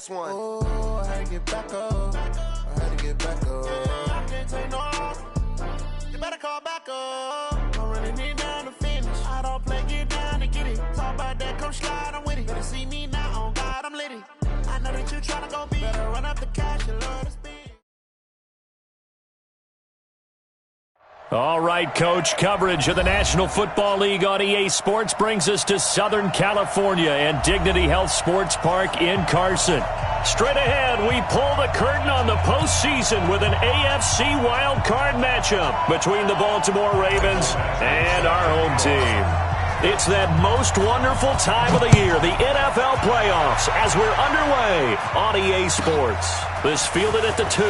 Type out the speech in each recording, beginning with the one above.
last one. Oh, I had to get back up. I had to get back up. I can't take no off. You better call back up. I'm running it down to finish. I don't play, get down to get it. Talk about that, come slide, I'm with it. Better see me now, on God, I'm litty. I know that you tryna go be. Better run up the cash, you love to spend. All right, Coach, coverage of the National Football League on EA Sports brings us to Southern California and Dignity Health Sports Park in Carson. Straight ahead, we pull the curtain on the postseason with an AFC wildcard matchup between the Baltimore Ravens and our home team. It's that most wonderful time of the year, the NFL playoffs, as we're underway on EA Sports. This fielded at the 2.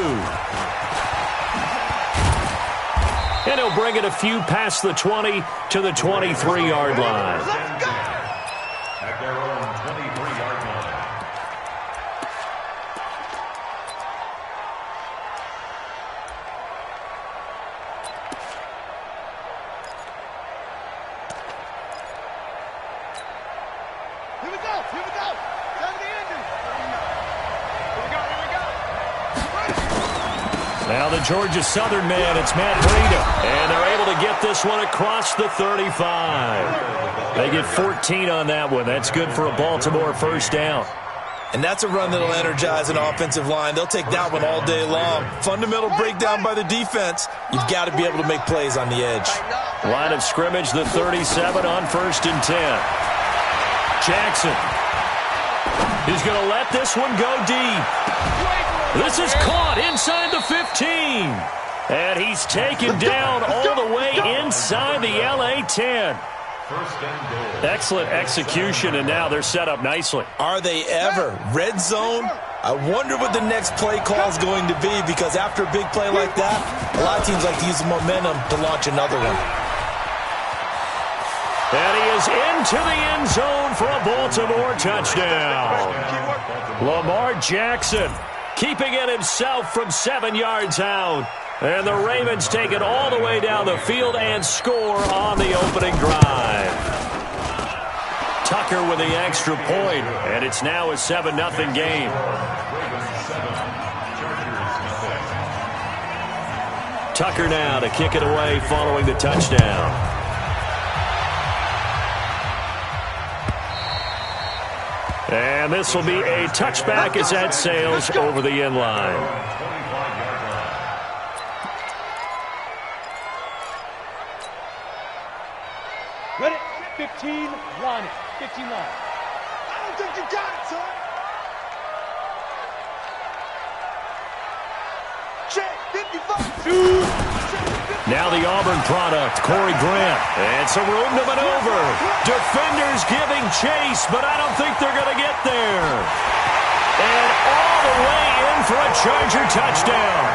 And he'll bring it a few past the 20 to the 23-yard line. Let's go! At their own 23-yard line. Here we go! Here we go! Time to end it! Here we go! Here we go! Now the Georgia Southern man, it's Matt Breida. And they're able to get this one across the 35. They get 14 on that one. That's good for a Baltimore first down. And that's a run that'll energize an offensive line. They'll take that one all day long. Fundamental breakdown by the defense. You've got to be able to make plays on the edge. Line of scrimmage, the 37 on 1st and 10. Jackson. He's going to let this one go deep. This is caught inside the 15. And he's taken down all the way inside the LA 10. Excellent execution, and now they're set up nicely. Are they ever? Red zone? I wonder what the next play call is going to be, because after a big play like that, a lot of teams like to use the momentum to launch another one. And he is into the end zone for a Baltimore touchdown. Lamar Jackson keeping it himself from 7 yards out. And the Ravens take it all the way down the field and score on the opening drive. Tucker with the extra point, and it's now a 7-0 game. Tucker now to kick it away following the touchdown. And this will be a touchback as that sails over the end line. Ready? 15, line it. 15 line. I don't think you got it, son. Check, 55. Now the Auburn product, Corey Grant. And some room to maneuver. Defenders giving chase, but I don't think they're going to get there. And all the way in for a Charger touchdown.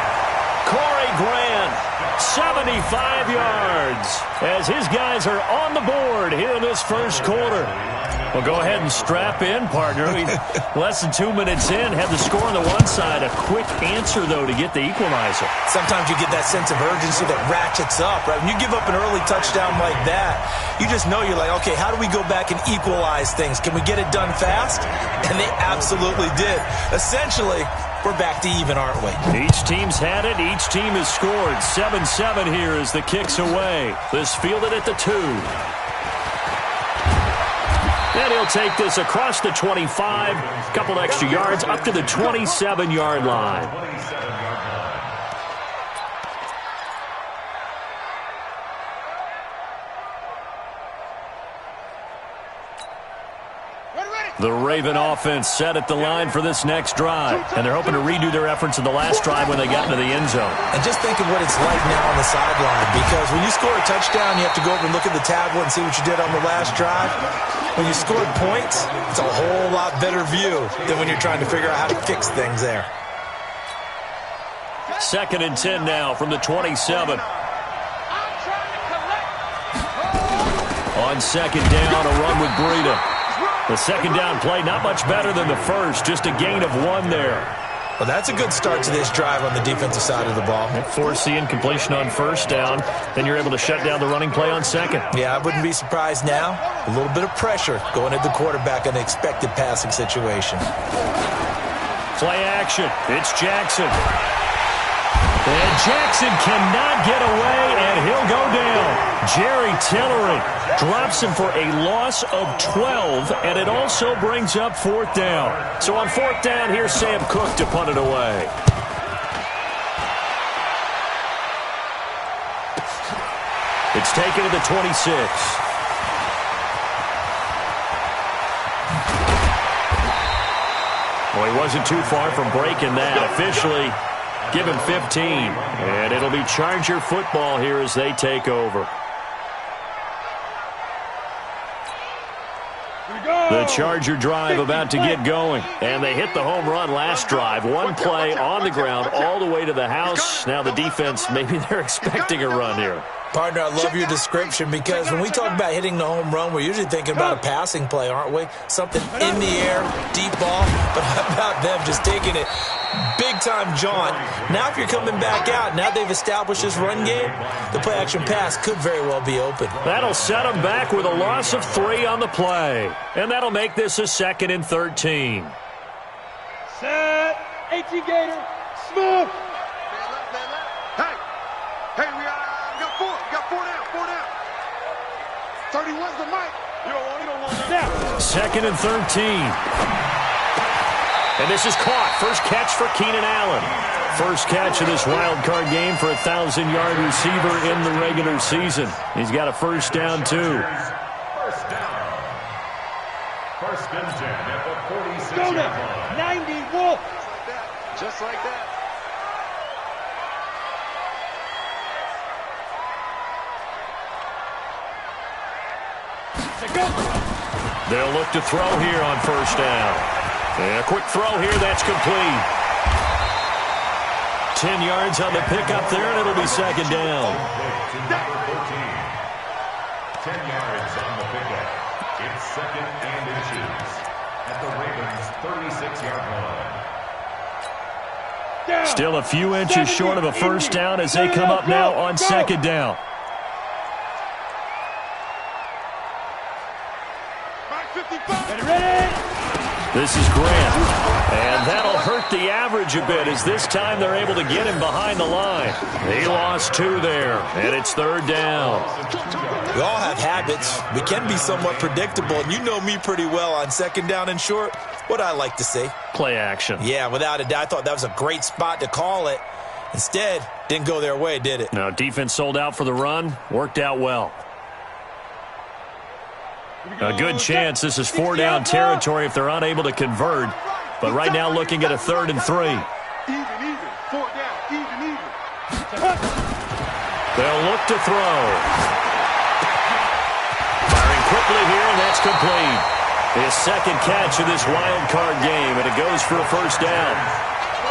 Corey Grant, 75 yards, as his guys are on the board here in this first quarter. Well, go ahead and strap in, partner. Less than 2 minutes in, had the score on the one side. A quick answer, though, to get the equalizer. Sometimes you get that sense of urgency that ratchets up, right? When you give up an early touchdown like that, you just know you're like, okay, how do we go back and equalize things? Can we get it done fast? And they absolutely did. Essentially, we're back to even, aren't we? Each team's had it. Each team has scored. 7-7 here as the kick's away. This fielded at the 2. And he'll take this across the 25, a couple extra yards, up to the 27-yard line. The Raven offense set at the line for this next drive, and they're hoping to redo their efforts in the last drive when they got into the end zone. And just think of what it's like now on the sideline, because when you score a touchdown, you have to go over and look at the tablet and see what you did on the last drive. When you scored points, it's a whole lot better view than when you're trying to figure out how to fix things there. 2nd and 10 now from the 27. On 2nd down, a run with Breida. The 2nd down play, not much better than the first, just a gain of 1 there. Well, that's a good start to this drive on the defensive side of the ball. Force the incompletion on 1st down, then you're able to shut down the running play on 2nd. Yeah, I wouldn't be surprised now. A little bit of pressure going at the quarterback in an expected passing situation. Play action. It's Jackson. And Jackson cannot get away, and he'll go down. Jerry Tillery drops him for a loss of 12, and it also brings up 4th down. So on 4th down, here's Sam Cook to punt it away. It's taken to the 26. Well, he wasn't too far from breaking that. Officially, give him 15. And it'll be Charger football here as they take over. The Charger drive about to get going. And they hit the home run last drive. One play on the ground all the way to the house. Now the defense, maybe they're expecting a run here. Partner, I love your description because when we talk about hitting the home run, we're usually thinking about a passing play, aren't we? Something in the air, deep ball. But how about them just taking it big-time jaunt? Now if you're coming back out, now they've established this run game, the play-action pass could very well be open. That'll set them back with a loss of 3 on the play. And that'll make this a 2nd and 13. Set. 18 Gator. Smooth. Hey, we got 4. We got 4 down. 4 down. 31's the mic. You don't want that. 2nd and 13. And this is caught. First catch for Keenan Allen. First catch of this wild card game for a 1,000-yard receiver in the regular season. He's got a first down, too. First down. First and 10 at the 46-yard line. 90 Wolf. Just like that. They'll look to throw here on first down. And a quick throw here, that's complete. 10 yards on the pickup there, and it'll be 2nd down. 10 yards on the pickup. It's 2nd and inches at the Ravens' 36-yard line. Still a few inches short of a first down as they come up now on 2nd down. This is Grant, and that'll hurt the average a bit as this time they're able to get him behind the line. He lost 2 there, and it's 3rd down. We all have habits. We can be somewhat predictable, and you know me pretty well on 2nd down and short. What I like to say. Play action. Yeah, without a doubt. I thought that was a great spot to call it. Instead, didn't go their way, did it? Now, defense sold out for the run. Worked out well. A good chance this is 4-down territory if they're unable to convert. But right now looking at a 3rd and 3. Even. 4 down. Even. They'll look to throw. Firing quickly here, and that's complete. His 2nd catch of this wild card game, and it goes for a first down.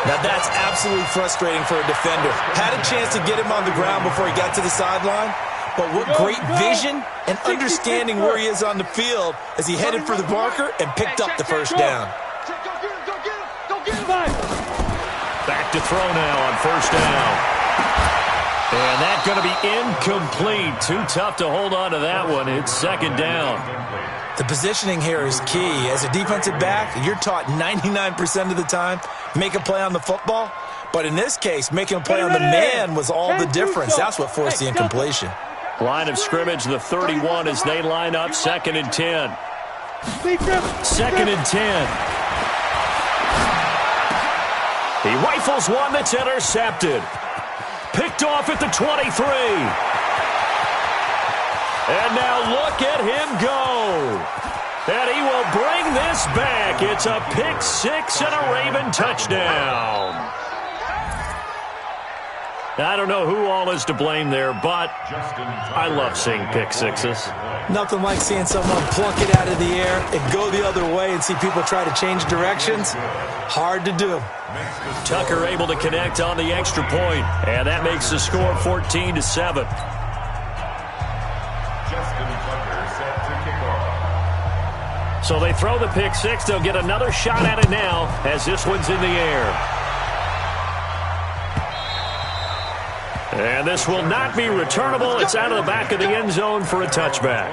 Now that's absolutely frustrating for a defender. Had a chance to get him on the ground before he got to the sideline. But what great vision and understanding where he is on the field as he headed for the marker and picked up the first down. Go get him. Back to throw now on first down. And that's going to be incomplete. Too tough to hold on to that one. It's 2nd down. The positioning here is key. As a defensive back, you're taught 99% of the time, make a play on the football. But in this case, making a play on the man was all the difference. That's what forced the incompletion. Line of scrimmage, the 31 as they line up, 2nd and 10. 2nd and 10. He rifles one that's intercepted. Picked off at the 23. And now look at him go. And he will bring this back. It's a pick 6 and a Raven touchdown. I don't know who all is to blame there, but I love seeing pick 6s. Nothing like seeing someone plunk it out of the air and go the other way and see people try to change directions. Hard to do. Tucker able to connect on the extra point, and that makes the score 14-7. So they throw the pick 6. They'll get another shot at it now as this one's in the air. And this will not be returnable. It's out of the back of the end zone for a touchback.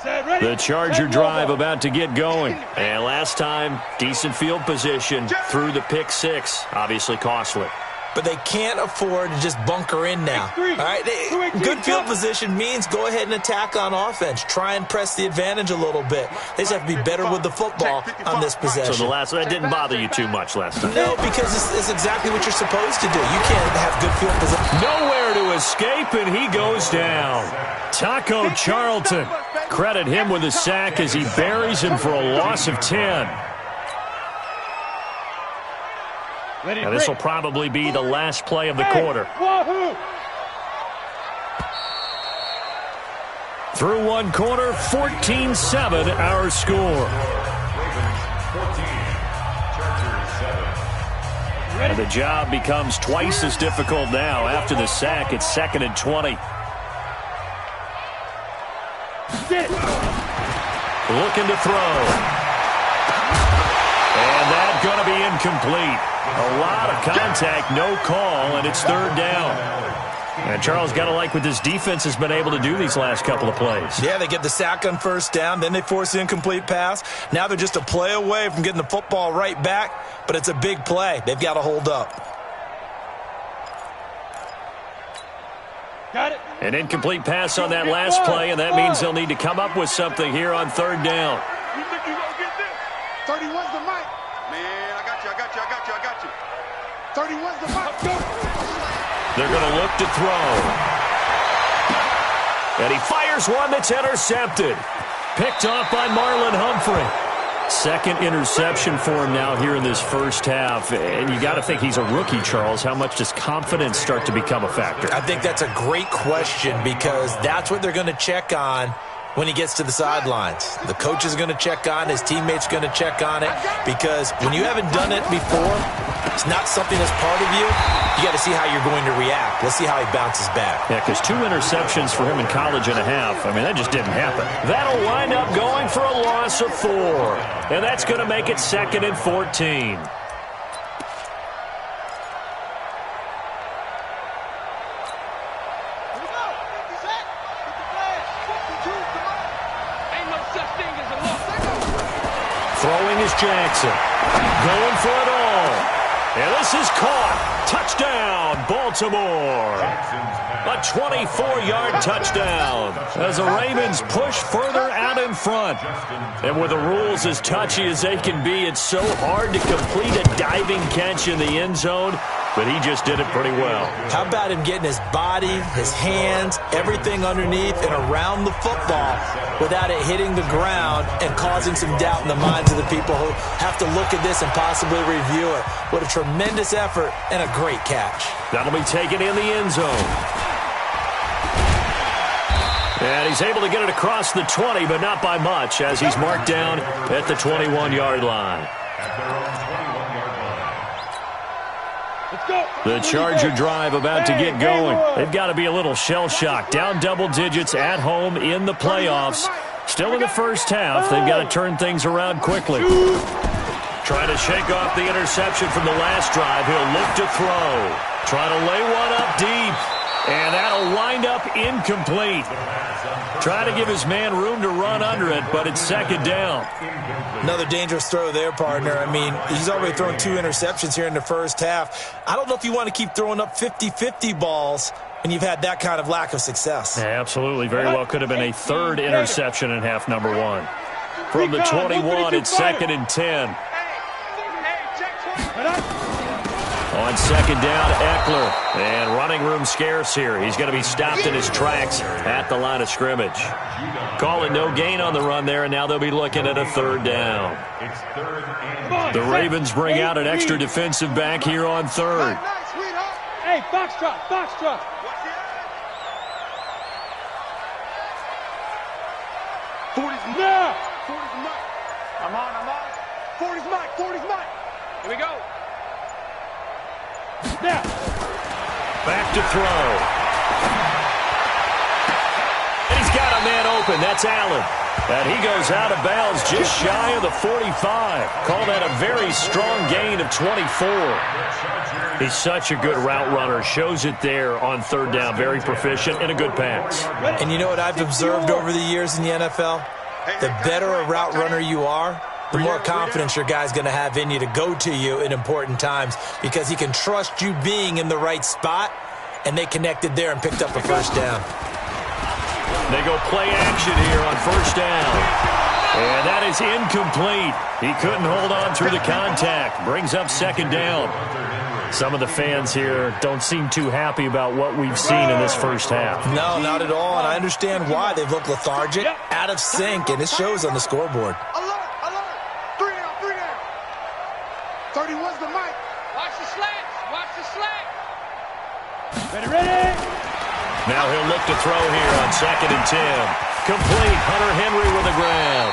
The Charger drive about to get going. And last time, decent field position through the pick six. Obviously costly. But they can't afford to just bunker in now. All right, good field position means go ahead and attack on offense. Try and press the advantage a little bit. They just have to be better with the football on this possession. So that didn't bother you too much last time? No, because it's exactly what you're supposed to do. You can't have good field position. Nowhere to escape, and he goes down. Taco Charlton. Credit him with a sack as he buries him for a loss of 10. Now this will probably be the last play of the quarter. Through one quarter, 14-7 our score. And the job becomes twice as difficult now. After the sack, it's 2nd and 20. Looking to throw. And that's going to be incomplete. A lot of contact, no call, and it's 3rd down. And Charles, got to like what this defense has been able to do these last couple of plays. Yeah, they get the sack on 1st down, then they force the incomplete pass. Now they're just a play away from getting the football right back, but it's a big play. They've got to hold up. Got it. An incomplete pass on that last play, and that means they'll need to come up with something here on 3rd down. You think you're going to get this? 31's the mic. Man, I got you. 31's the mic. Go. They're going to look to throw. And he fires one that's intercepted. Picked off by Marlon Humphrey. 2nd interception for him now here in this first half. And you got to think he's a rookie, Charles. How much does confidence start to become a factor? I think that's a great question because that's what they're going to check on when he gets to the sidelines. The coach is going to check on, his teammates going to check on it, because when you haven't done it before, it's not something that's part of you. You got to see how you're going to react. Let's see how he bounces back. Yeah, because 2 interceptions for him in college and a half. I mean, that just didn't happen. That'll wind up going for a loss of 4. And that's going to make it 2nd and 14. Throwing is Jackson. Going for it all. And this is caught. Touchdown, Baltimore. A 24-yard touchdown as the Ravens push further out in front. And with the rules as touchy as they can be, it's so hard to complete a diving catch in the end zone. But he just did it pretty well. How about him getting his body, his hands, everything underneath and around the football without it hitting the ground and causing some doubt in the minds of the people who have to look at this and possibly review it. What a tremendous effort and a great catch. That'll be taken in the end zone. And he's able to get it across the 20, but not by much, as he's marked down at the 21-yard line. The Charger drive about to get going. They've got to be a little shell-shocked. Down double digits at home in the playoffs. Still in the first half. They've got to turn things around quickly. Trying to shake off the interception from the last drive. He'll look to throw. Trying to lay one up deep. And that'll wind up incomplete. Trying to give his man room to run under it, but it's 2nd down. Another dangerous throw there, partner. I mean, he's already thrown 2 interceptions here in the first half. I don't know if you want to keep throwing up 50-50 balls when you've had that kind of lack of success. Yeah, absolutely. Very well could have been a 3rd interception in half number 1. From the 21, it's 2nd and 10. On 2nd down, Eckler. And running room scarce here. He's going to be stopped in his tracks at the line of scrimmage. Call it no gain on the run there, and now they'll be looking at a 3rd down. The Ravens bring out an extra defensive back here on 3rd. Hey, foxtrot, foxtrot. 40's Now. 40's Mike. I'm on. 40's Mike. Here we go. Now. Back to throw. And he's got a man open. That's Allen. And he goes out of bounds just shy of the 45. Call that a very strong gain of 24. He's such a good route runner. Shows it there on third down. Very proficient and a good pass. And you know what I've observed over the years in the NFL? The better a route runner you are, the more confidence your guy's going to have in you to go to you in important times because he can trust you being in the right spot, and they connected there and picked up a first down. They go play action here on first down. And that is incomplete. He couldn't hold on through the contact. Brings up second down. Some of the fans here don't seem too happy about what we've seen in this first half. No, not at all, and I understand why. They've looked lethargic, out of sync, and it shows on the scoreboard. Alert, alert. 3 down, 3 down. 31's the mic. Watch the slants. Watch the slant. Ready, ready. Now he'll look to throw here on 2nd and 10. Complete. Hunter Henry with a grab.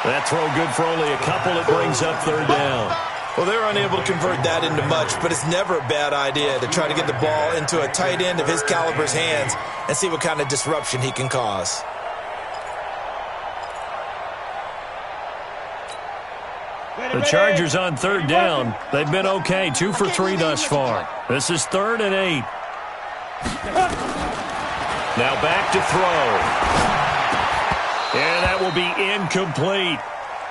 That throw good for only a couple. It brings up third down. Well, they're unable to convert that into much, but it's never a bad idea to try to get the ball into a tight end of his caliber's hands and see what kind of disruption he can cause. The Chargers on third down. They've been okay. 2 for 3 thus far. This is 3rd and 8. Now back to throw. And that will be incomplete.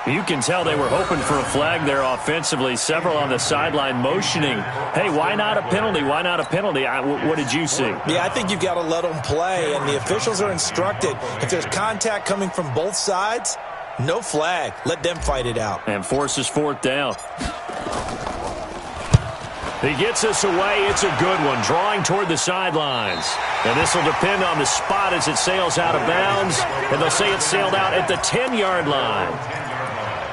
You can tell they were hoping for a flag there offensively. Several on the sideline motioning, hey, why not a penalty? Why not a penalty? What did you see? Yeah, I think you've got to let them play, and the officials are instructed. If there's contact coming from both sides, no flag. Let them fight it out. And forces 4th down. He gets us away. It's a good one. Drawing toward the sidelines. And this will depend on the spot as it sails out of bounds. And they'll say it sailed out at the 10-yard line.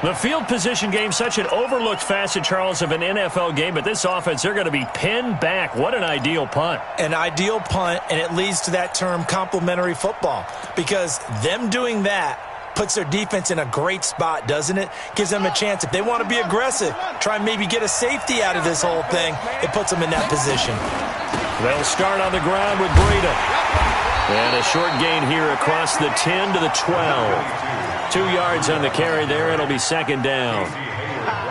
The field position game, such an overlooked facet, Charles, of an NFL game. But this offense, they're going to be pinned back. What an ideal punt. An ideal punt, and it leads to that term complementary football. Because them doing that puts their defense in a great spot, doesn't it? Gives them a chance. If they want to be aggressive, try and maybe get a safety out of this whole thing, it puts them in that position. They'll start on the ground with Breida. And a short gain here across the 10 to the 12. 2 yards on the carry there. It'll be 2nd down.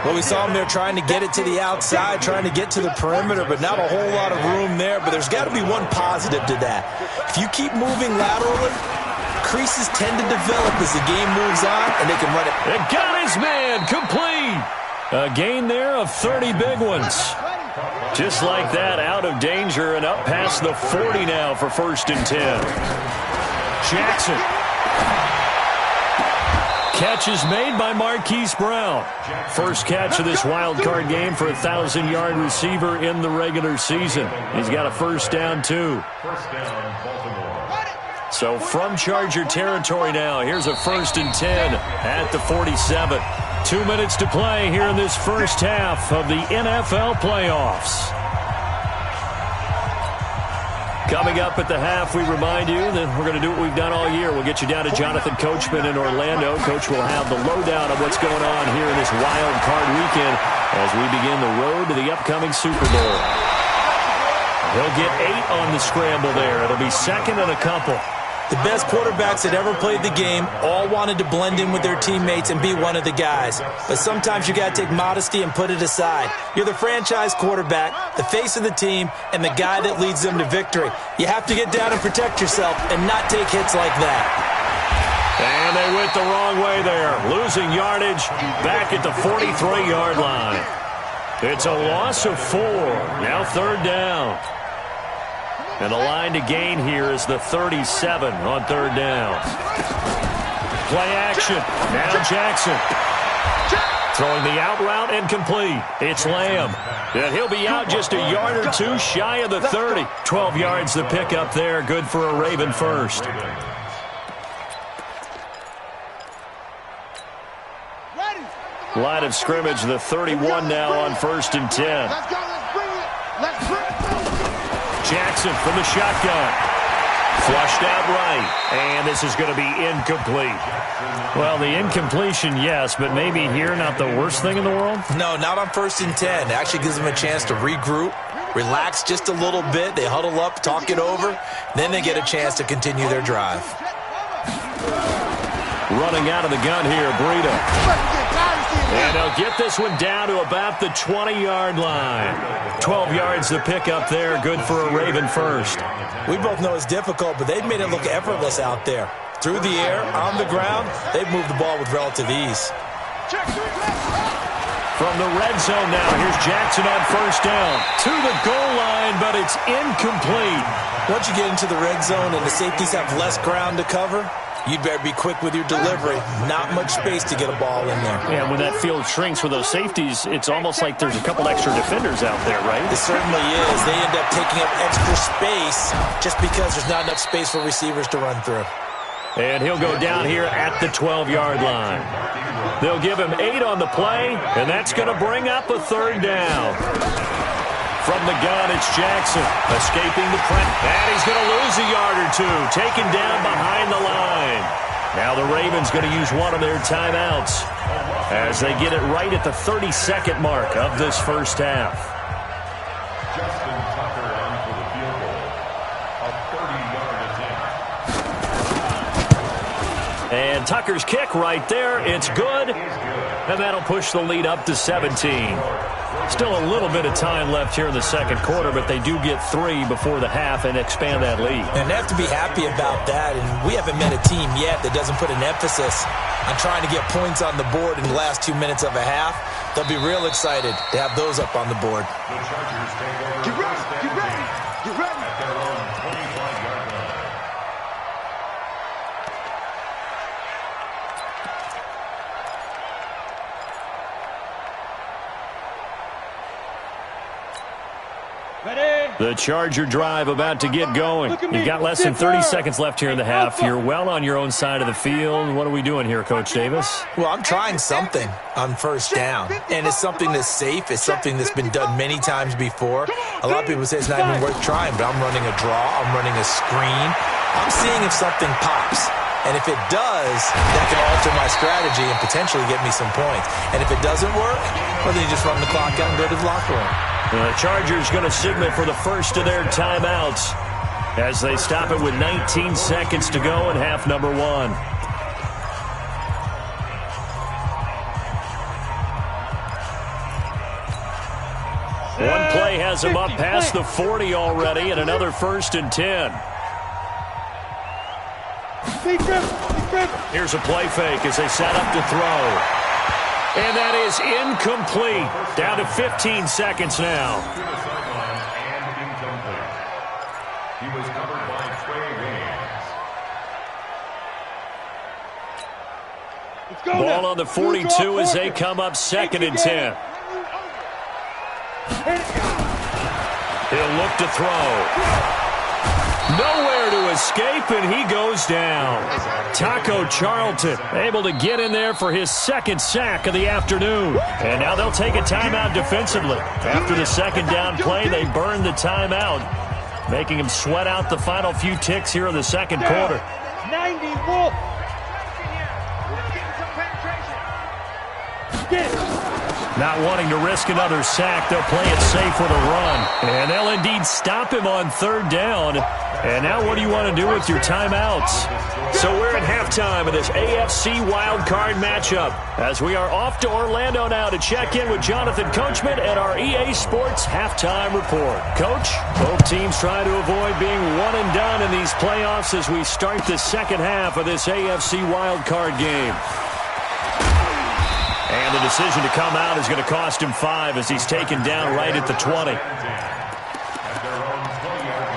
Well, we saw him there trying to get it to the outside, trying to get to the perimeter, but not a whole lot of room there. But there's got to be one positive to that. If you keep moving laterally, creases tend to develop as the game moves on, and they can run it. It got his man complete. A gain there of 30 big ones. Just like that, out of danger and up past the 40 now for 1st and 10. Jackson. Catch is made by Marquise Brown. First catch of this wild card game for a 1,000-yard receiver in the regular season. He's got a first down, too. First down, Baltimore. So from Charger territory now, here's a 1st and 10 at the 47. 2 minutes to play here in this first half of the NFL playoffs. Coming up at the half, we remind you that we're going to do what we've done all year. We'll get you down to Jonathan Coachman in Orlando. Coach will have the lowdown of what's going on here in this wild card weekend as we begin the road to the upcoming Super Bowl. He'll get 8 on the scramble there. It'll be 2nd and a couple. The best quarterbacks that ever played the game all wanted to blend in with their teammates and be one of the guys. But sometimes you got to take modesty and put it aside. You're the franchise quarterback, the face of the team, and the guy that leads them to victory. You have to get down and protect yourself and not take hits like that. And they went the wrong way there, losing yardage back at the 43-yard line. It's a loss of 4. Now 3rd down. And the line to gain here is the 37 on 3rd down. Play action. Now Jackson. Throwing the out route and complete. It's Lamb. And he'll be out just a yard or 2 shy of the 30. 12 yards the pickup there. Good for a Raven first. Line of scrimmage, the 31 now on 1st and 10. Let's go, let's bring it. Let's bring it. Jackson from the shotgun. Flushed out right. And this is going to be incomplete. Well, the incompletion, yes, but maybe here not the worst thing in the world? No, not on 1st and 10. It actually gives them a chance to regroup, relax just a little bit. They huddle up, talk it over. Then they get a chance to continue their drive. Running out of the gun here, Breida. And they'll get this one down to about the 20-yard line. 12 yards to pick up there. Good for a Raven first. We both know it's difficult, but they've made it look effortless out there. Through the air, on the ground, they've moved the ball with relative ease. From the red zone now, here's Jackson on first down. To the goal line, but it's incomplete. Once you get into the red zone and the safeties have less ground to cover, you'd better be quick with your delivery. Not much space to get a ball in there. Yeah, when that field shrinks for those safeties, it's almost like there's a couple extra defenders out there, right? It certainly is. They end up taking up extra space just because there's not enough space for receivers to run through. And he'll go down here at the 12-yard line. They'll give him 8 on the play, and that's going to bring up a third down. From the gun, it's Jackson, escaping the press. And he's going to lose a yard or two, taken down behind the line. Now the Ravens going to use one of their timeouts as they get it right at the 30-second mark of this first half. Justin Tucker on for the field goal. A 30-yard attempt. And Tucker's kick right there. It's good. And that'll push the lead up to 17. Still a little bit of time left here in the second quarter, but they do get 3 before the half and expand that lead. And they have to be happy about that. And we haven't met a team yet that doesn't put an emphasis on trying to get points on the board in the last 2 minutes of a half. They'll be real excited to have those up on the board. The Chargers take over. Get ready, get ready, get ready. At their own 25-yard line. The Charger drive about to get going. You've got less than 30 seconds left here in the half. You're well on your own side of the field. What are we doing here, Coach Davis? Well, I'm trying something on first down, and it's something that's safe. It's something that's been done many times before. A lot of people say it's not even worth trying, but I'm running a draw. I'm running a screen. I'm seeing if something pops. And if it does, that can alter my strategy and potentially get me some points. And if it doesn't work, well, then you just run the clock out and go to the locker room. The Chargers going to signal for the first of their timeouts as they stop it with 19 seconds to go in half number 1. One play has him up past the 40 already, and another 1st and 10. Here's a play fake as they set up to throw. And that is incomplete. Down to 15 seconds now. To the sideline and incomplete. He was covered by Trey Waynes. Ball on the 42 as they come up 2nd and 10. He'll look to throw. Nowhere to escape, and he goes down. Taco Charlton able to get in there for his 2nd sack of the afternoon. And now they'll take a timeout defensively. After the 2nd down play, they burn the timeout, making him sweat out the final few ticks here in the second quarter. 90 Wolf. Not wanting to risk another sack, they'll play it safe with a run. And they'll indeed stop him on 3rd down. And now what do you want to do with your timeouts? So we're at halftime of this AFC wildcard matchup as we are off to Orlando now to check in with Jonathan Coachman at our EA Sports Halftime Report. Coach, both teams try to avoid being one and done in these playoffs as we start the second half of this AFC wildcard game. And the decision to come out is going to cost him 5 as he's taken down right at the 20. At their own 20-yard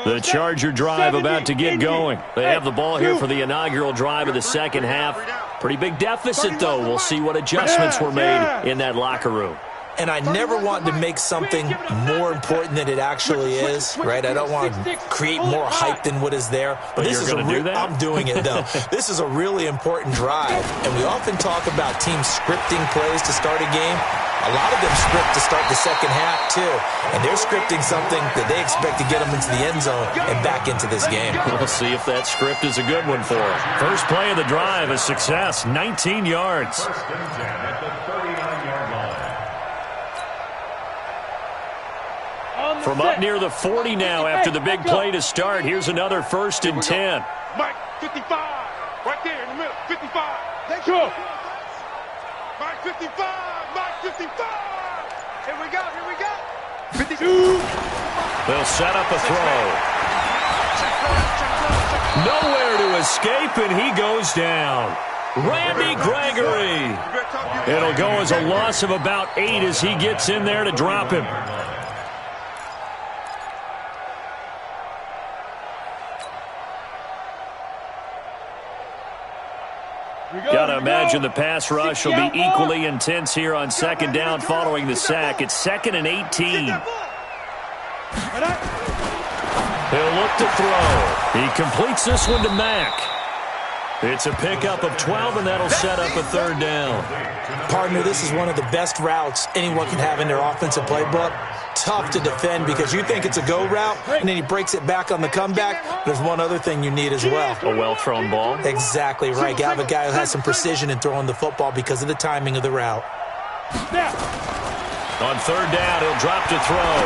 line. The Charger drive about to get going. They have the ball here for the inaugural drive of the second half. Pretty big deficit, though. We'll see what adjustments were made in that locker room. And I never want to make something more important than it actually is, right? I don't want to create more hype than what is there. But this you're going to do that? I'm doing it, though. This is a really important drive. And we often talk about teams scripting plays to start a game. A lot of them script to start the second half, too. And they're scripting something that they expect to get them into the end zone and back into this game. We'll see if that script is a good one for them. First play of the drive, a success, 19 yards. 1st and 10 at the 39-yard line. From up near the 40 now after the big play to start. Here's another 1st and 10. Mike, 55. Right there in the middle. 55. Let's go. Mike, 55. Mike, 55. Here we go. 52. They'll set up a throw. Nowhere to escape, and he goes down. Randy Gregory. It'll go as a loss of about 8 as he gets in there to drop him. Got to imagine the pass rush will be equally intense here on 2nd down following the sack. It's 2nd and 18. He'll look to throw. He completes this one to Mack. It's a pickup of 12, and that'll set up a 3rd down. Partner, this is one of the best routes anyone can have in their offensive playbook. Tough to defend because you think it's a go route, and then he breaks it back on the comeback. There's one other thing you need as well. A well-thrown ball. Exactly right. You have a guy who has some precision in throwing the football because of the timing of the route. On 3rd down, he'll drop to throw.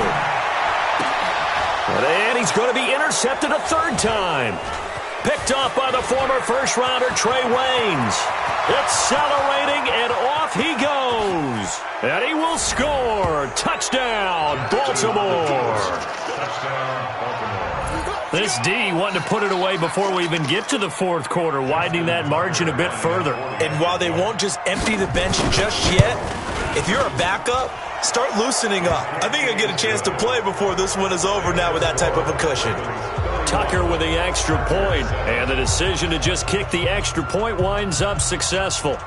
And he's going to be intercepted a 3rd time. Picked off by the former first-rounder Trey Waynes. Accelerating, and off he goes. And he will score. Touchdown, Baltimore. This D wanting to put it away before we even get to the 4th quarter, widening that margin a bit further. And while they won't just empty the bench just yet, if you're a backup, start loosening up. I think you'll get a chance to play before this one is over now with that type of a cushion. Tucker with the extra point, and the decision to just kick the extra point winds up successful.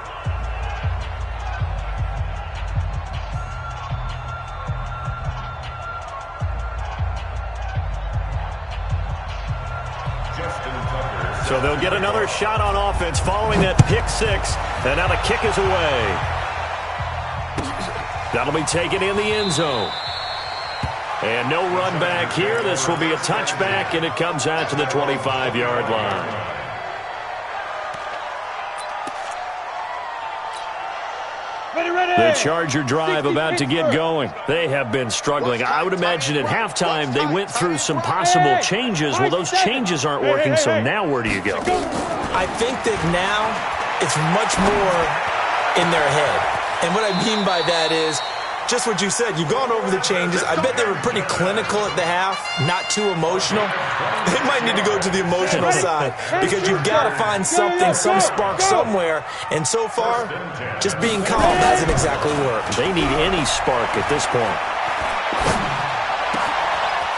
So they'll get another shot on offense following that pick 6, and now the kick is away. That'll be taken in the end zone. And no run back here. This will be a touchback, and it comes out to the 25-yard line. The Charger drive about to get going. They have been struggling. I would imagine at halftime they went through some possible changes. Well, those changes aren't working, so now where do you go? I think that now it's much more in their head. And what I mean by that is just what you said. You've gone over the changes. I bet they were pretty clinical at the half, not too emotional. They might need to go to the emotional side because you've got to find something, some spark somewhere. And so far, just being calm hasn't exactly worked. They need any spark at this point.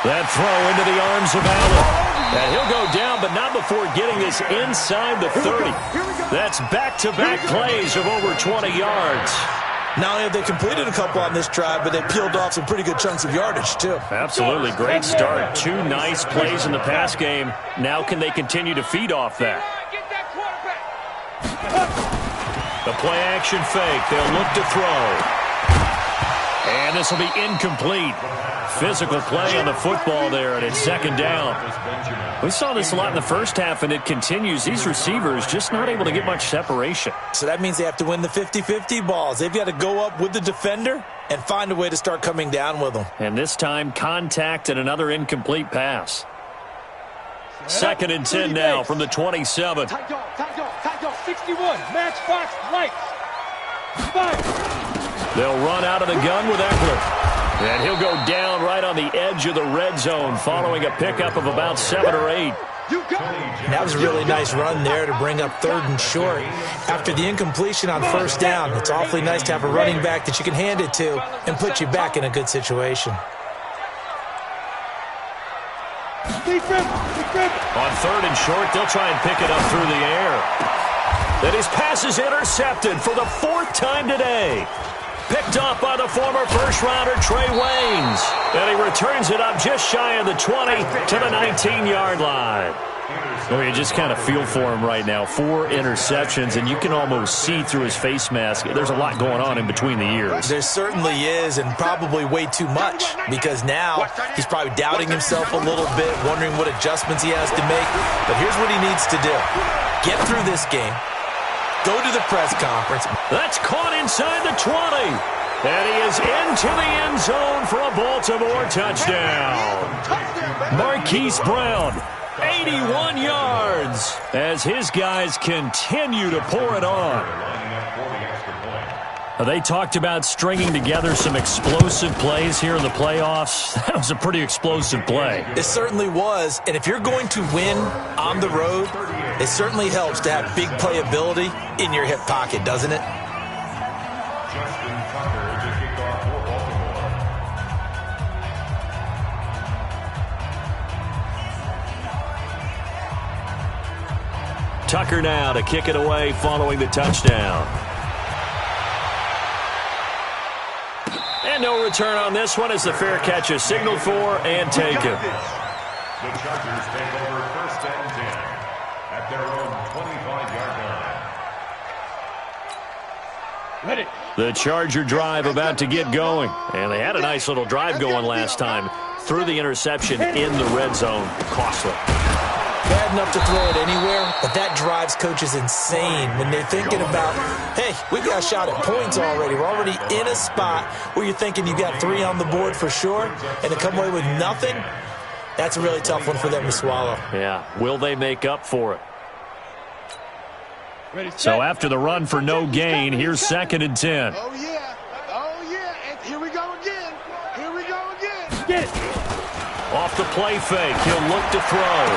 That throw into the arms of Allen. And he'll go down, but not before getting this inside the 30. That's back-to-back plays of over 20 yards. Not only have they completed a couple on this drive, but they peeled off some pretty good chunks of yardage, too. Absolutely. Great start. 2 nice plays in the pass game. Now can they continue to feed off that? The play-action fake. They'll look to throw. And this will be incomplete. Physical play on the football there, and it's 2nd down. We saw this a lot in the first half, and it continues. These receivers just not able to get much separation. So that means they have to win the 50-50 balls. They've got to go up with the defender and find a way to start coming down with them. And this time, contact and another incomplete pass. 2nd and 10 now from the 27. Tight dog, 61. Match box, lights. 5. They'll run out of the gun with Eckler. And he'll go down right on the edge of the red zone following a pickup of about 7 or 8. That was a really nice run there to bring up 3rd and short. After the incompletion on 1st down, it's awfully nice to have a running back that you can hand it to and put you back in a good situation. On 3rd and short, they'll try and pick it up through the air. Then his pass is intercepted for the 4th time today. Picked off by the former first-rounder Trey Waynes. And he returns it up just shy of the 20 to the 19-yard line. Well, you just kind of feel for him right now. 4 interceptions, and you can almost see through his face mask. There's a lot going on in between the ears. There certainly is, and probably way too much, because now he's probably doubting himself a little bit, wondering what adjustments he has to make. But here's what he needs to do. Get through this game. Go to the press conference. That's caught inside the 20. And he is into the end zone for a Baltimore touchdown. Marquise Brown, 81 yards, as his guys continue to pour it on. They talked about stringing together some explosive plays here in the playoffs. That was a pretty explosive play. It certainly was. And if you're going to win on the road, it certainly helps to have big playability in your hip pocket, doesn't it? Tucker now to kick it away following the touchdown. And no return on this one as the fair catch is signaled for and taken. The Chargers take over 1st and 10 at their own 25-yard line. Ready. The Charger drive about to get going. And they had a nice little drive going last time. Threw the interception in the red zone. Costly. Bad enough to throw it anywhere, but that drives coaches insane when they're thinking about, hey, we got a shot at points already. We're already in a spot where you're thinking you got 3 on the board for sure, and to come away with nothing, that's a really tough one for them to swallow. Yeah, will they make up for it? So after the run for no gain, here's 2nd and 10. Oh, yeah. Oh, yeah. And here we go again. Here we go again. Get it. Off the play fake, he'll look to throw.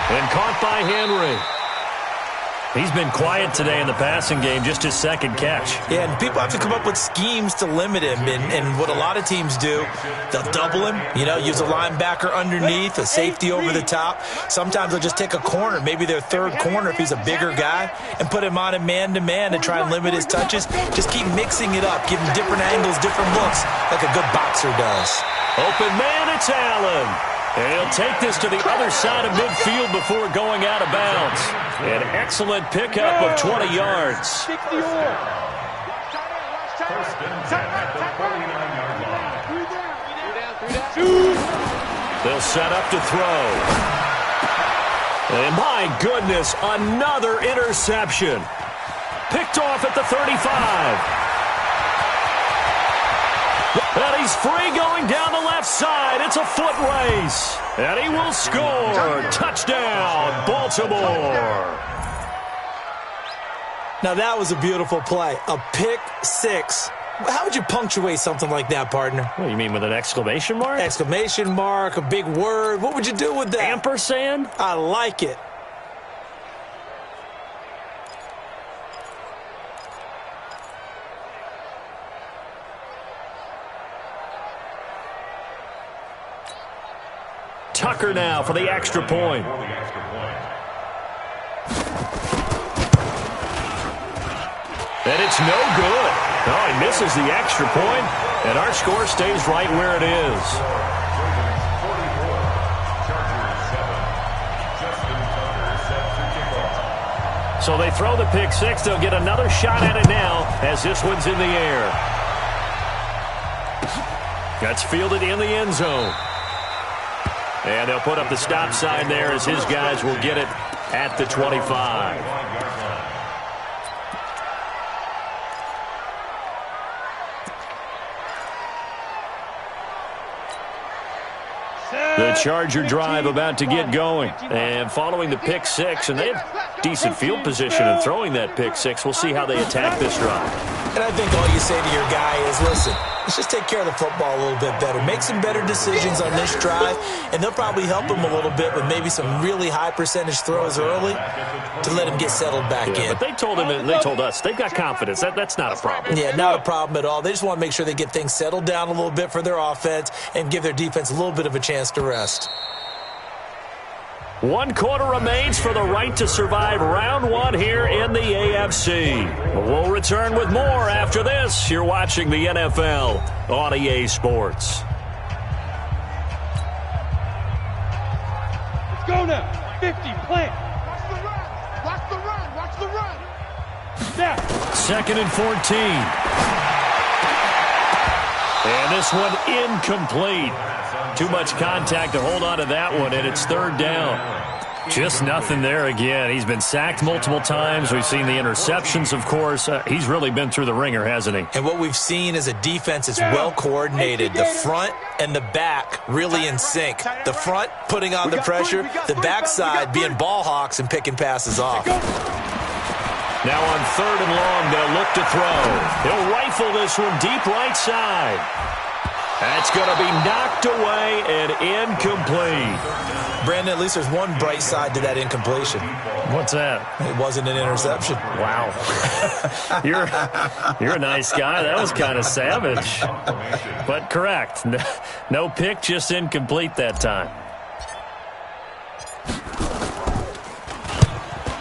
And caught by Henry. He's been quiet today in the passing game, just his 2nd catch. Yeah, and people have to come up with schemes to limit him. And what a lot of teams do, they'll double him, use a linebacker underneath, a safety over the top. Sometimes they'll just take a corner, maybe their 3rd corner if he's a bigger guy, and put him on a man-to-man to try and limit his touches. Just keep mixing it up, give him different angles, different looks, like a good boxer does. Open man, it's Allen. And he'll take this to the other side of midfield before going out of bounds. An excellent pickup of 20 yards. 1st and 10 at the 49-yard line. They'll set up to throw. And my goodness, another interception. Picked off at the 35. And he's free going down the left side. It's a foot race. And he will score. Touchdown, Baltimore. Now, that was a beautiful play. A pick 6. How would you punctuate something like that, partner? What, you mean with an exclamation mark? Exclamation mark, a big word. What would you do with that? Ampersand? I like it. Tucker now for the extra point. And it's no good. Oh, he misses the extra point, and our score stays right where it is. So they throw the pick 6. They'll get another shot at it now as this one's in the air. That's fielded in the end zone. And they'll put up the stop sign there as his guys will get it at the 25. The Charger drive about to get going. And following the pick 6, and they have decent field position in throwing that pick 6. We'll see how they attack this drive. And I think all you say to your guy is, listen, let's just take care of the football a little bit better. Make some better decisions on this drive, and they'll probably help him a little bit with maybe some really high percentage throws early to let him get settled back in. But they told him, and they told us, they've got confidence. That's not a problem. Yeah, not a problem at all. They just want to make sure they get things settled down a little bit for their offense and give their defense a little bit of a chance to rest. 1 quarter remains for the right to survive round 1 here in the AFC. We'll return with more after this. You're watching the NFL on EA Sports. Let's go now. 50, plant. Watch the run. Watch the run. Snap. 2nd and 14. And this one incomplete. Too much contact to hold on to that one, and it's 3rd down. Just nothing there again. He's been sacked multiple times. We've seen the interceptions, of course. He's really been through the ringer, hasn't he? And what we've seen is a defense that's well coordinated. The front and the back really in sync. The front putting on the pressure, the backside being ball hawks and picking passes off. Now on 3rd and long, they'll look to throw. He'll rifle this one deep right side. That's going to be knocked away and incomplete. Brandon, at least there's one bright side to that incompletion. What's that? It wasn't an interception. Wow. You're a nice guy. That was kind of savage. But correct. No pick, just incomplete that time.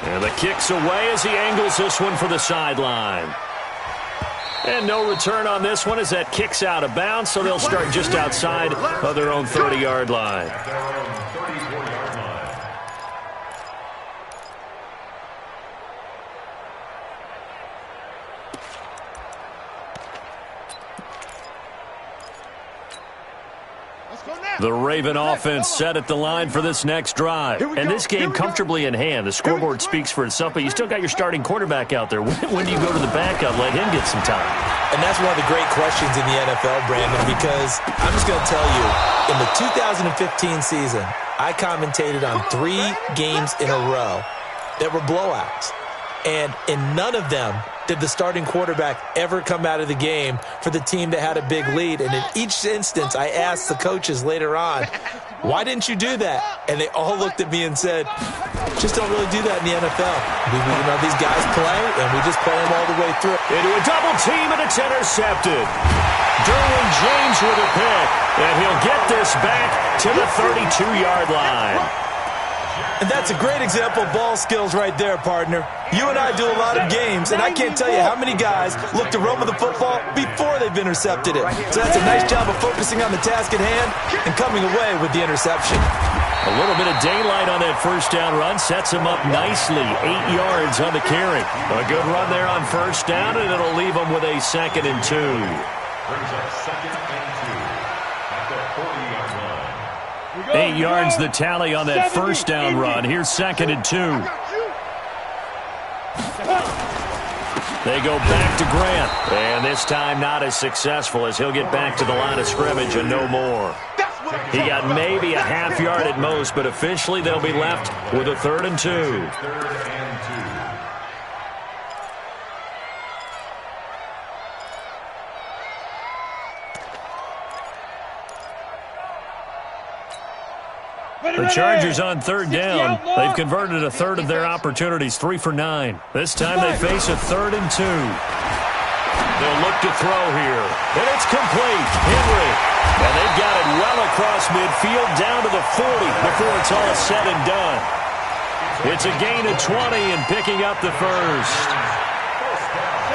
And the kick's away as he angles this one for the sideline. And no return on this one as that kicks out of bounds, so they'll start just outside of their own 30-yard line. The Raven offense set at the line for this next drive. And this game comfortably in hand. The scoreboard speaks for itself, but you still got your starting quarterback out there. When do you go to the backup, let him get some time? And that's one of the great questions in the NFL, Brandon, because I'm just going to tell you, in the 2015 season, I commentated on 3 games in a row that were blowouts. And in none of them did the starting quarterback ever come out of the game for the team that had a big lead. And in each instance, I asked the coaches later on, why didn't you do that? And they all looked at me and said, just don't really do that in the NFL. These guys play, and we just play them all the way through. Into a double team, and it's intercepted. Derwin James with a pick, and he'll get this back to the 32-yard line. And that's a great example of ball skills right there, partner. You and I do a lot of games, and I can't tell you how many guys look to run with the football before they've intercepted it. So that's a nice job of focusing on the task at hand and coming away with the interception. A little bit of daylight on that first down run sets him up nicely. 8 yards on the carry. A good run there on first down, and it'll leave him with a 2nd and 2. Brings up 2nd and 2 at the 40-yard line. 8 yards the tally on that first down run. Here's 2nd and 2. They go back to Grant. And this time not as successful as he'll get back to the line of scrimmage and no more. He got maybe a half yard at most, but officially they'll be left with a 3rd and 2. 3rd and 2. The Chargers on 3rd down. They've converted a third of their opportunities, 3 for 9. This time they face a 3rd and 2. They'll look to throw here. And it's complete. Henry. And they've got it well across midfield down to the 40 before it's all said and done. It's a gain of 20 and picking up the first.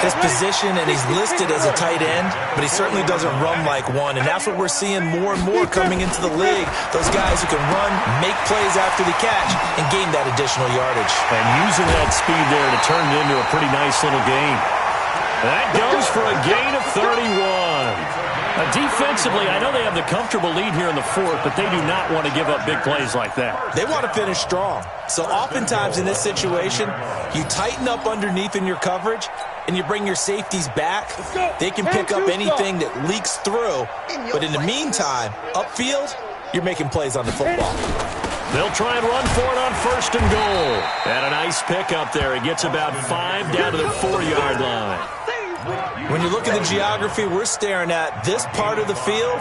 His position, and he's listed as a tight end, but he certainly doesn't run like one, and that's what we're seeing more and more coming into the league. Those guys who can run, make plays after the catch, and gain that additional yardage. And using that speed there to turn it into a pretty nice little gain. That goes for a gain of 31. Defensively, I know they have the comfortable lead here in the 4th, but they do not want to give up big plays like that. They want to finish strong. So oftentimes in this situation, you tighten up underneath in your coverage, and you bring your safeties back. They can pick up anything that leaks through. But in the meantime, upfield, you're making plays on the football. They'll try and run for it on 1st and goal. And a nice pick up there. It gets about 5 down to the 4-yard line. When you look at the geography we're staring at, this part of the field,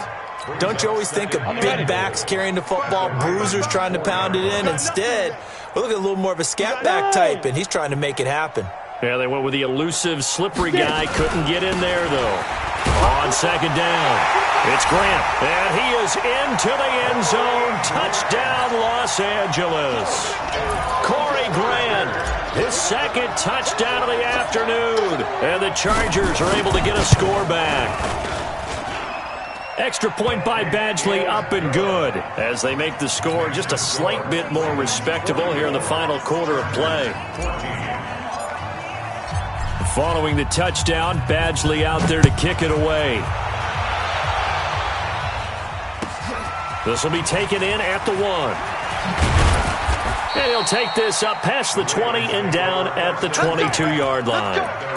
don't you always think of big backs carrying the football, bruisers trying to pound it in? Instead, we're looking at a little more of a scat back type, and he's trying to make it happen. Yeah, they went with the elusive, slippery guy. Couldn't get in there, though. On 2nd down, it's Grant. And he is into the end zone. Touchdown, Los Angeles. Corey Grant, his 2nd touchdown of the afternoon. And the Chargers are able to get a score back. Extra point by Badgley, up and good, as they make the score just a slight bit more respectable here in the final quarter of play. Following the touchdown, Badgley out there to kick it away. This will be taken in at the 1. And he'll take this up past the 20 and down at the 22-yard line.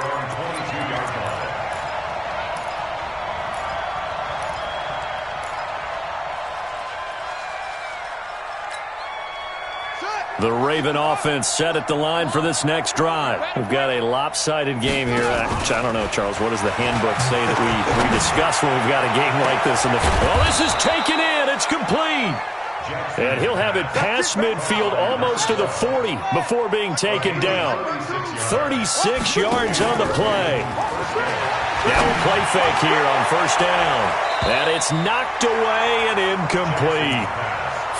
The Raven offense set at the line for this next drive. We've got a lopsided game here. I don't know, Charles, what does the handbook say that we discuss when we've got a game like this? Well, this is taken in. It's complete. And he'll have it past midfield almost to the 40 before being taken down. 36 yards on the play. Now a play fake here on first down. And it's knocked away and incomplete.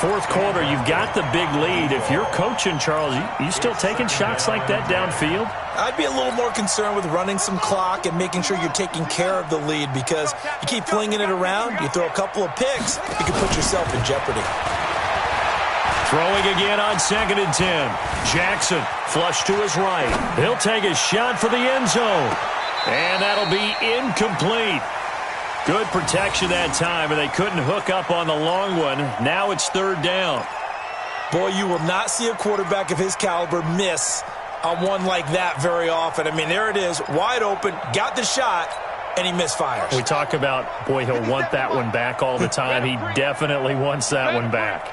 Fourth quarter, you've got the big lead. If you're coaching, Charles, you still taking shots like that downfield? I'd be a little more concerned with running some clock and making sure you're taking care of the lead, because you keep flinging it around, you throw a couple of picks, you can put yourself in jeopardy. Throwing again on 2nd and 10. Jackson flush to his right. He'll take a shot for the end zone. And that'll be incomplete. Good protection that time, and they couldn't hook up on the long one. Now it's third down. Boy, you will not see a quarterback of his caliber miss on one like that very often. I mean, there it is, wide open, got the shot, and he misfires. We talk about, boy, he'll want that one back all the time. He definitely wants that one back.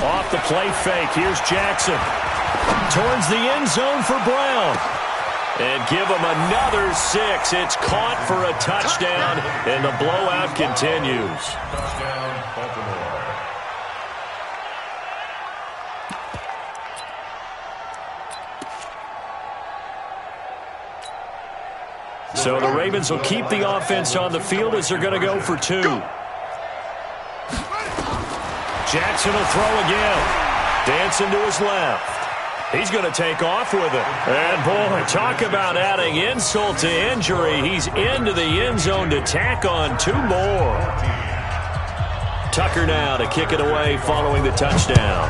Off the play fake, here's Jackson. Towards the end zone for Brown. And give him another 6. It's caught for a touchdown, and the blowout continues. Touchdown, Baltimore. So the Ravens will keep the offense on the field as they're going to go for 2. Jackson will throw again. Dancing to his left. He's going to take off with it. And, boy, talk about adding insult to injury. He's into the end zone to tack on 2 more. Tucker now to kick it away following the touchdown.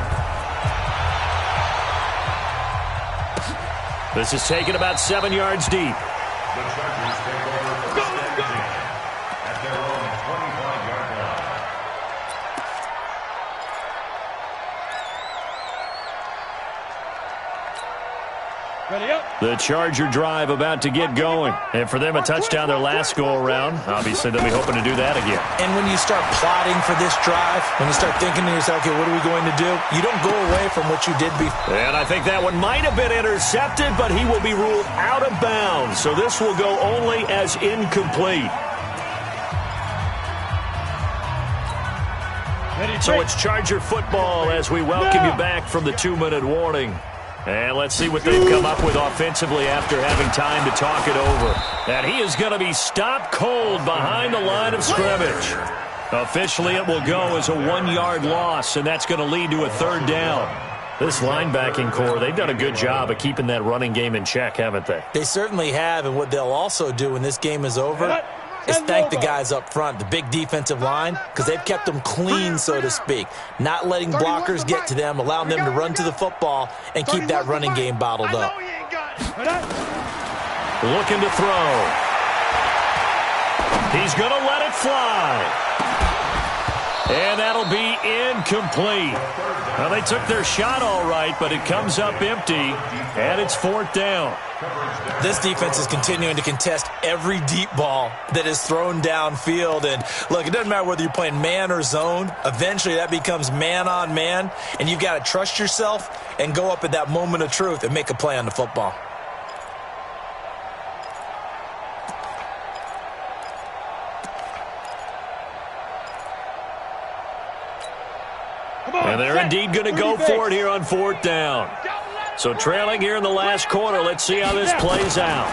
This is taken about 7 yards deep. The Chargers take over first and 10 at their own 25-yard line. Ready up. The Charger drive about to get going. And for them, a touchdown their last go-around. Obviously, they'll be hoping to do that again. And when you start plotting for this drive, when you start thinking to yourself, okay, what are we going to do? You don't go away from what you did before. And I think that one might have been intercepted, but he will be ruled out of bounds. So this will go only as incomplete. So it's Charger football as we welcome you back from the 2-minute warning. And let's see what they've come up with offensively after having time to talk it over. And he is going to be stopped cold behind the line of scrimmage. Officially, it will go as a 1-yard loss, and that's going to lead to a third down. This linebacking core, they've done a good job of keeping that running game in check, haven't they? They certainly have, and what they'll also do when this game is over is thank the guys up front, the big defensive line, because they've kept them clean, so to speak. Not letting blockers get to them, allowing them to run to the football and keep that running game bottled up. Looking to throw. He's going to let it fly. And that'll be incomplete. Well, they took their shot all right, but it comes up empty, and it's fourth down. This defense is continuing to contest every deep ball that is thrown downfield. And, look, it doesn't matter whether you're playing man or zone. Eventually, that becomes man-on-man, and you've got to trust yourself and go up at that moment of truth and make a play on the football. And they're indeed going to go for it here on fourth down. So trailing here in the last quarter, let's see how this plays out.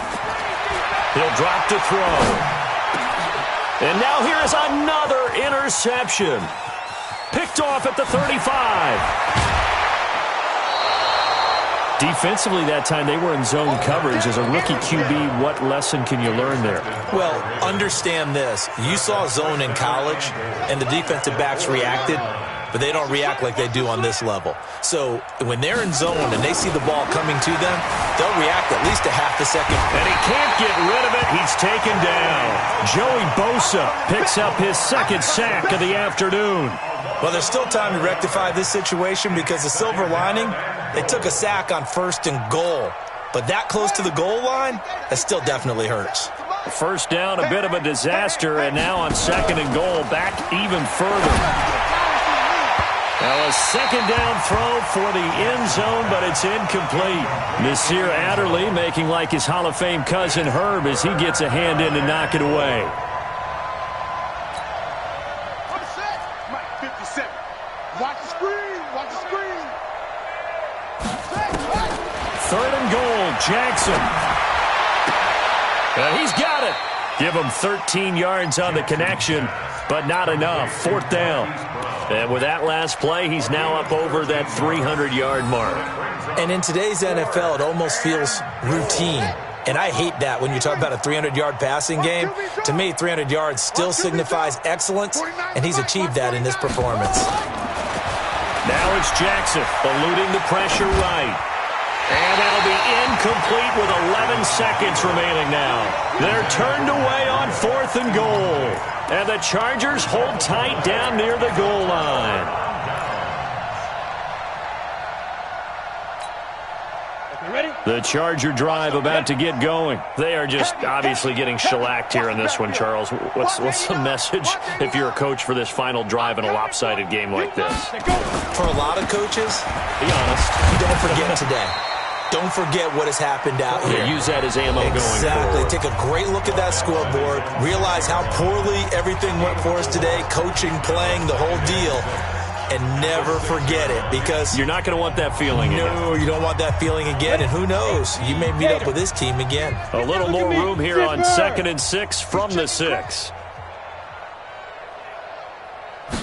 He'll drop to throw. And now here is another interception. Picked off at the 35. Defensively that time, they were in zone coverage. As a rookie QB, what lesson can you learn there? Well, understand this. You saw zone in college, and the defensive backs reacted, but they don't react like they do on this level. So when they're in zone and they see the ball coming to them, they'll react at least a half a second. And he can't get rid of it. He's taken down. Joey Bosa picks up his second sack of the afternoon. Well, there's still time to rectify this situation because the silver lining, they took a sack on 1st and goal. But that close to the goal line, that still definitely hurts. First down, a bit of a disaster, and now on 2nd and goal, back even further. Now a 2nd down throw for the end zone, but it's incomplete. Nasir Adderley making like his Hall of Fame cousin Herb as he gets a hand in to knock it away. Mike 57. Watch the screen. Watch the screen. 3rd and goal, Jackson. He's got it. Give him 13 yards on the connection, but not enough. 4th down. And with that last play, he's now up over that 300-yard mark. And in today's NFL, it almost feels routine. And I hate that when you talk about a 300-yard passing game. To me, 300 yards still signifies excellence, and he's achieved that in this performance. Now it's Jackson eluding the pressure right. And that'll be incomplete with 11 seconds remaining now. They're turned away on 4th and goal. And the Chargers hold tight down near the goal line. The Charger drive about to get going. They are just obviously getting shellacked here in this one, Charles. What's the message if you're a coach for this final drive in a lopsided game like this? For a lot of coaches, be honest, don't forget today. Don't forget what has happened out here. Use that as ammo going forward. Exactly. Take a great look at that scoreboard. Realize how poorly everything went for us today. Coaching, playing, the whole deal. And never forget it, because you're not going to want that feeling again. No, you don't want that feeling again. And who knows? You may meet up with this team again. A little more room here on 2nd and 6 from the 6.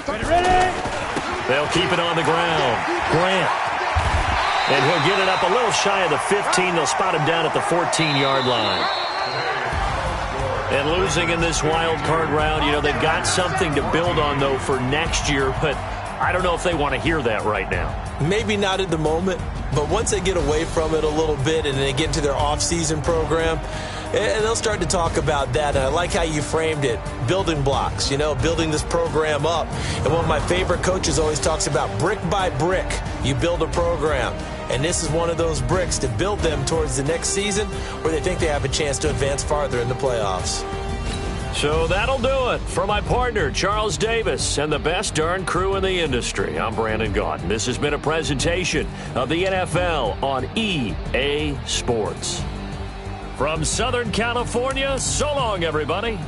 Ready? They'll keep it on the ground. Grant. And he'll get it up a little shy of the 15. They'll spot him down at the 14-yard line. And losing in this wild card round, you know, they've got something to build on, though, for next year. But I don't know if they want to hear that right now. Maybe not at the moment, but once they get away from it a little bit and they get into their off-season program, and they'll start to talk about that. And I like how you framed it, building blocks, you know, building this program up. And one of my favorite coaches always talks about brick by brick, you build a program. And this is one of those bricks to build them towards the next season where they think they have a chance to advance farther in the playoffs. So that'll do it. For my partner, Charles Davis, and the best darn crew in the industry, I'm Brandon Gaudin. This has been a presentation of the NFL on EA Sports. From Southern California, so long, everybody.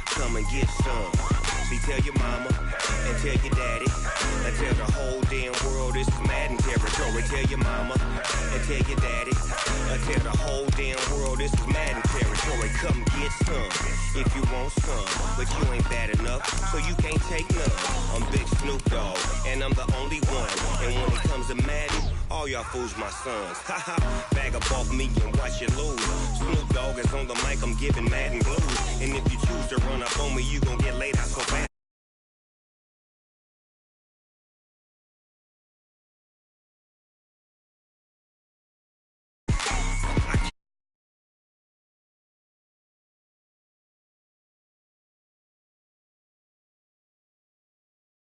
Come and get some. See, tell your mama and tell your daddy. I tell the whole damn world it's Madden territory. Tell your mama and tell your daddy. I tell the whole damn world this is Madden territory. Come get some if you want some, but you ain't bad enough, so you can't take none. I'm Big Snoop Dogg, and I'm the only one. And when it comes to Madden, all y'all fools my sons. Haha, bag up off me and watch you lose. Snoop Dogg is on the mic, I'm giving Madden blues. And if you choose to run up on me, you gon' get laid out so fast.